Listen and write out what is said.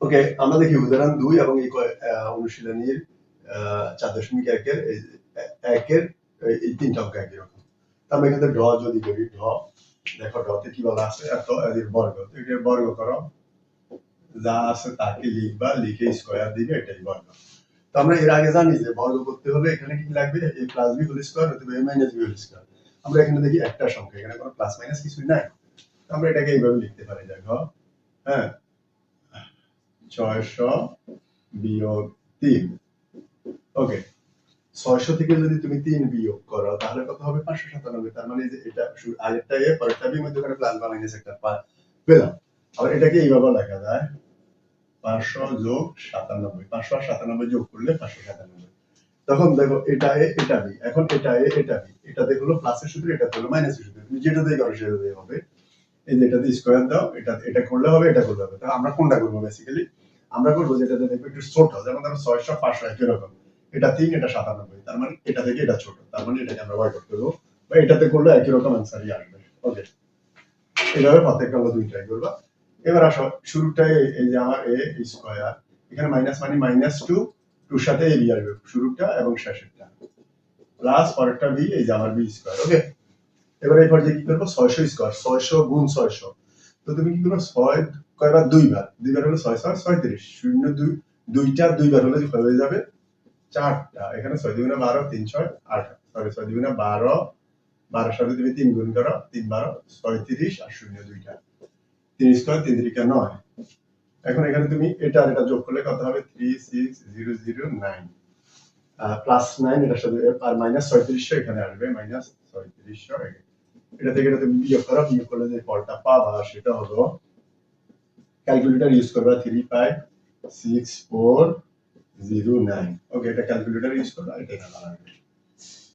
ওকে, আমরা দেখি উদাহরণ 2 এবং এই অনুশীলনীর 4.1 এর একের এই তিনটা অঙ্ক একই রকম। আমরা এখানে ড্র যদি করি, দেখো ড্রতে কি বলা আছে, এত এর বর্গ, এটার বর্গ করো, যা আছে তাকে লিখবা, লিখে স্কয়ার দিবে, এটাই বর্গ। তো আমরা এর আগে জানি যে বর্গ করতে হলে এখানে কি লাগবে, a plus b whole square অথবা a minus b whole square. আমরা এখানে দেখি একটা সংখ্যা, এখানে কোনো প্লাস মাইনাস কিছুই নাই, আমরা এটাকে এইভাবে লিখতে পারি। দেখো, হ্যাঁ, 600 বিয়োগ 3। ওকে, 600 থেকে যদি তুমি 3 বিয়োগ করো তাহলে কত হবে? 597। তার মানে যে এটা আরেকটা এ পরেরটা বি মধ্যে করে প্লাস বা মাইনাস একটা পেলাম। আবার এটাকে এইভাবে লেখা যায় 500 যোগ 97। 500 আর 97 যোগ করলে 597। তখন দেখো এটা এ এটা বি, এখন এটা এ এটা বি, এটাতে হলো প্লাসের সূত্র, এটাতে হলো মাইনাসের সূত্র। তুমি যেটা দিয়ে করো সেটা দিয়ে হবে। এই যে এটা দিয়ে স্কয়ার দাও, এটা করলে হবে, এটা করলে হবে। তাহলে আমরা কোনটা করব? বেসিক্যালি আমরা করব যেটাতে দেখবে একটু ছোট, যেমন ধরো 600 500 একই রকম, এটা 3 এটা 97, তার মানে এটা থেকে এটা ছোট, তার মানে এটাকে আমরা বয়কট করব, বা এটাতে করলে একই রকম অ্যানসারই আসবে। ওকে, এইভাবে প্রত্যেকটা আমরা দুই ট্রাই করব। এবার আসো শুরুটাই এই যে আমার a স্কয়ার, এখানে মাইনাস মানে -2, 2 এর সাথে a b আসবে শুরুটা এবং শেষেরটা, প্লাস পরেরটা b, এই যে আমার b স্কয়ার। ওকে, এবারে এই পর্যায়ে কি করব? 600 স্কয়ার, 600 গুণ 600। তো তুমি কি করবে? 6 কয়বার? দুইবার, দুইবার হলো 6 6 36, 0 2, দুইটা দুইবার হলে হয়ে যাবে 4টা। এখানে 6 দুগুণে 12, 3 6 8, সরি 6 দুগুণে 12, 12 এর সাথে তুমি 3 গুণ করো, 3 12 36 আর 0 দুইটা, 3 স্কয়ার 3 3 9। এখন এখানে তুমি এটা আর এটা যোগ করলে কত হবে? 36009 প্লাস 9 এটার সাথে আর মাইনাস 3600 এখানে আসবে, মাইনাস 3600। এটা থেকে এটা তুমি বিয়োগ করো, বিয়োগ করলে যে ফলটা পাবা সেটা হলো, ক্যালকুলেটর ইউজ করবা 3564009। ওকে, এটা ক্যালকুলেটর ইউজ করবা, এটা এখানে আসবে।